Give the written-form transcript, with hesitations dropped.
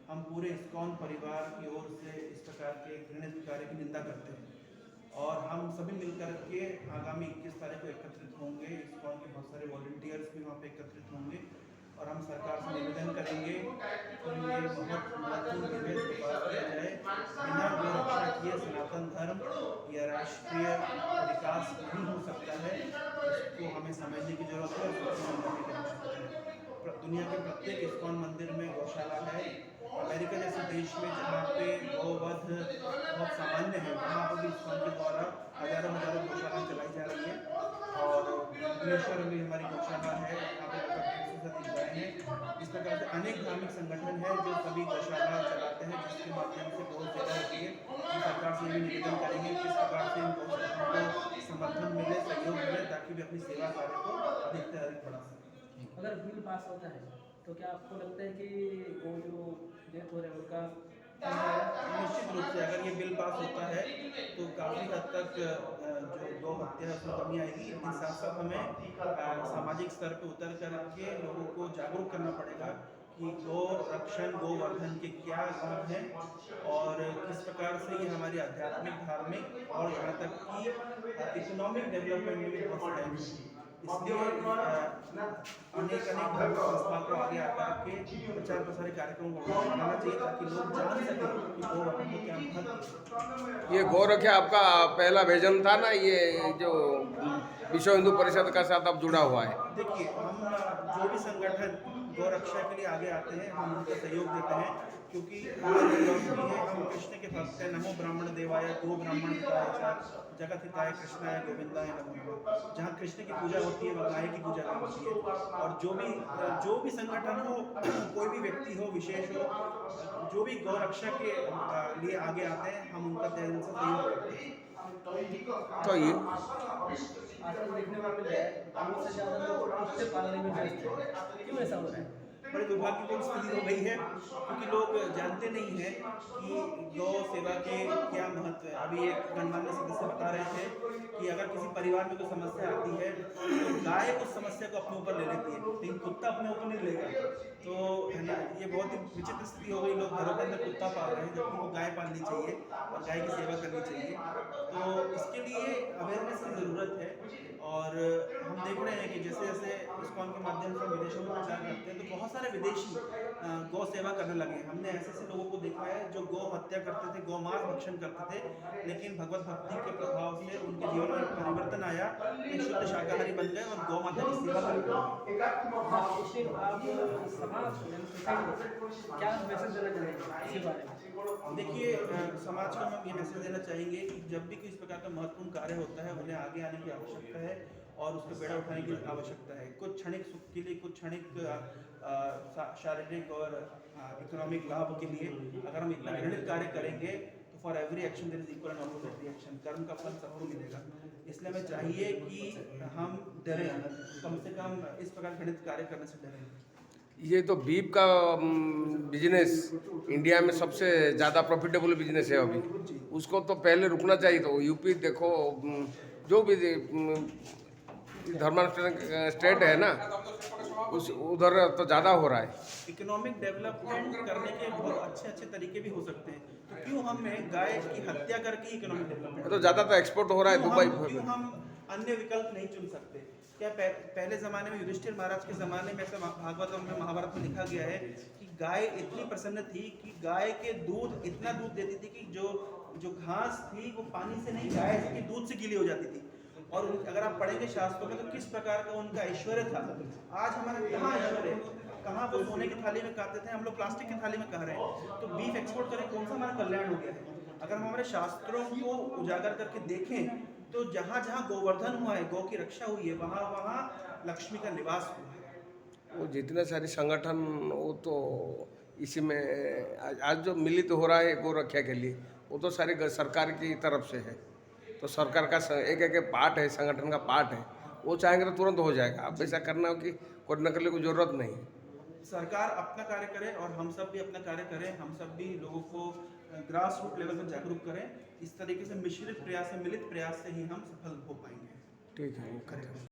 हम पूरे इस्कॉन परिवार की ओर से इस प्रकार के घृणित कार्य की निंदा करते हैं और हम सभी मिलकर के आगामी 21 तारीख को एकत्रित होंगे। इस्कॉन के बहुत सारे वॉलंटियर्स भी वहाँ पे एकत्रित होंगे और हम सरकार से निवेदन करेंगे कि ये बहुत महत्वपूर्ण विधेयक को पास किया जाए। बिना गोरक्षा किए सनातन धर्म या राष्ट्रीय विकास नहीं हो सकता है। इसको हमें समझने की जरूरत है और इसको करने की आवश्यकता है। दुनिया के प्रत्येक इस्कॉन मंदिर में गौशाला है। अमेरिका जैसे देश में जहाँ पे गौवध बहुत सामान्य है, वहाँ पर भी इस्कॉन के द्वारा हजारों गौशाला चलाई जा रही है। और भुवनेश्वर में हमारी गौशाला है, यहाँ पे लगभग 100 से अधिक गायें हैं। इस प्रकार से अनेक धार्मिक संगठन है जो सभी गौशाला चलाते हैं, जिसके माध्यम से गौ सेवा होती है। हम सरकार से ये निवेदन करेंगे कि इस प्रकार से इन गौशालाओं को समर्थन मिले, सहयोग मिले, ताकि वे अपनी सेवा कार्य को अधिक से अधिक बढ़ा सकें। अगर बिल पास होता है तो क्या आपको लगता है कि वो जो डेथ हो रहा है उनका निश्चित रूप से अगर ये बिल पास होता है तो काफ़ी हद तक जो गौ हत्या है उसमें कमी आएगी। लेकिन साथ साथ हमें सामाजिक स्तर पर उतर करके लोगों को जागरूक करना पड़ेगा कि गौ रक्षण गोवर्धन के क्या लाभ हैं और किस प्रकार से ये हमारी आध्यात्मिक, धार्मिक और यहाँ तक कि इकोनॉमिक डेवलपमेंट में भी बहुत सहायक है। इसलिए अनेक धार्मिक संस्थाओं को आगे आकर के प्रचार प्रसार कार्यक्रम बनाना चाहिए ताकि लोग जान सकें कि गोवर्धन को क्या महत्व है। ये गौरक्षा आपका पहला विजन था ना, ये जो विश्व हिंदू परिषद का साथ अब जुड़ा हुआ है? देखिए, हम जो भी संगठन गौ रक्षा के लिए आगे आते हैं हम उनका सहयोग देते हैं, क्योंकि हमारी फिलॉसफी है, हम कृष्ण के भक्त हैं। नमो ब्राह्मण देवाय गो ब्राह्मण हिताय च जगत हिताय कृष्णाय गोविंदाय नमो नमः। जहाँ कृष्ण की पूजा होती है वहाँ गाय की पूजा नहीं होती है। और जो भी संगठन हो, कोई भी व्यक्ति हो, विशेष हो, जो भी गौ रक्षा के लिए आगे आते हैं हम उनका तहे दिल से सहयोग करते हैं। तो ये आजकल देखने को मिल रहा है कम से ज़्यादा लोग कुत्ते पालने में व्यस्त हैं, क्यों ऐसा हो रहा है? बड़ी दुर्भाग्यपूर्ण स्थिति हो गई है, क्योंकि लोग जानते नहीं हैं कि गौ सेवा के क्या महत्व है। अभी एक गणमान्य सदस्य बता रहे थे कि अगर किसी परिवार में कोई समस्या आती है तो गाय उस समस्या को अपने ऊपर ले लेती है, लेकिन कुत्ता अपने ऊपर नहीं लेगा। तो है ना, ये बहुत ही विचित्र स्थिति हो गई। लोग घरों के अंदर कुत्ता पाल रहे हैं जबकि वो गाय पालनी चाहिए और गाय की सेवा करनी चाहिए। तो इसके लिए अवेयरनेस की ज़रूरत है। और हम देख रहे हैं कि जैसे जैसे इस्कॉन के माध्यम से विदेशों में प्रचार करते हैं तो बहुत सारे विदेशी गौ सेवा करने लगे। हमने ऐसे लोगों को देखा है जो गौ हत्या करते थे, गौ मांस भक्षण करते थे, लेकिन भगवत भक्ति के प्रभाव से उनके जीवन में परिवर्तन आया, एक शुद्ध शाकाहारी बन गए और गौ माता की सेवा करने लगे। आप समाज को क्या मैसेज देना चाहेंगे इसी बारे में? देखिए, समाज को हम ये मैसेज देना चाहेंगे कि जब भी किसी प्रकार का महत्वपूर्ण कार्य होता है उन्हें आगे आने की आवश्यकता है और उसको बेड़ा उठाने की आवश्यकता है। कुछ क्षणिक सुख के लिए, कुछ क्षणिक शारीरिक और इकोनॉमिक लाभ के लिए अगर हम इतना घृणित कार्य करेंगे तो for every action there is equal and opposite reaction. कर्म का फल सबको मिलेगा। इसलिए हमें चाहिए कि हम डरें, कम से कम इस प्रकार घृणित कार्य करने से डरें। ये तो बीफ का बिजनेस इंडिया में सबसे ज़्यादा प्रॉफिटेबल बिजनेस है अभी। उसको तो पहले रुकना चाहिए। तो यूपी देखो, जो भी धर्मांतरण स्टेट है ना, उस उधर तो ज़्यादा हो रहा है। इकोनॉमिक डेवलपमेंट करने के बहुत अच्छे तरीके भी हो सकते हैं, तो क्यों हमें गाय की हत्या करके इकोनॉमिक डेवलपमेंट? तो ज़्यादा तो एक्सपोर्ट हो रहा है दुबई। क्यों हम अन्य विकल्प नहीं चुन सकते? क्या पहले ज़माने में युधिष्ठिर महाराज के ज़माने में ऐसा भागवत में, महाभारत में लिखा गया है कि गाय इतनी प्रसन्न थी कि गाय के दूध इतना दूध देती थी कि जो घास थी वो पानी से नहीं, गाय के दूध से गीली हो जाती थी। और अगर आप पढ़ेंगे शास्त्रों में तो किस प्रकार का उनका ऐश्वर्य था। आज हमारा कहाँ ऐश्वर्य है? कहाँ वो सोने की थाली में खाते थे, हम लोग प्लास्टिक की थाली में कह रहे हैं। तो बीफ एक्सपोर्ट करें, कौन सा हमारा कल्याण हो गया है? अगर हम हमारे शास्त्रों को उजागर करके देखें तो जहाँ जहाँ गोवर्धन हुआ है, गौ की रक्षा हुई है, वहाँ वहाँ लक्ष्मी का निवास हुआ है। वो जितने सारे संगठन, वो तो इसी में आज जो मिलित हो रहा है गौ रक्षा के लिए, वो तो सारे सरकार की तरफ से है। तो सरकार का एक पार्ट है, संगठन का पार्ट है। वो चाहेंगे तो तुरंत हो जाएगा। अब ऐसा करना हो कि कोई करने की जरूरत नहीं। सरकार अपना कार्य करे और हम सब भी अपना कार्य करें। हम सब भी लोगों को ग्रास रूट लेवल पर जागरूक करें। इस तरीके से मिश्रित प्रयास से, मिलित प्रयास से ही हम सफल हो पाएंगे। ठीक है।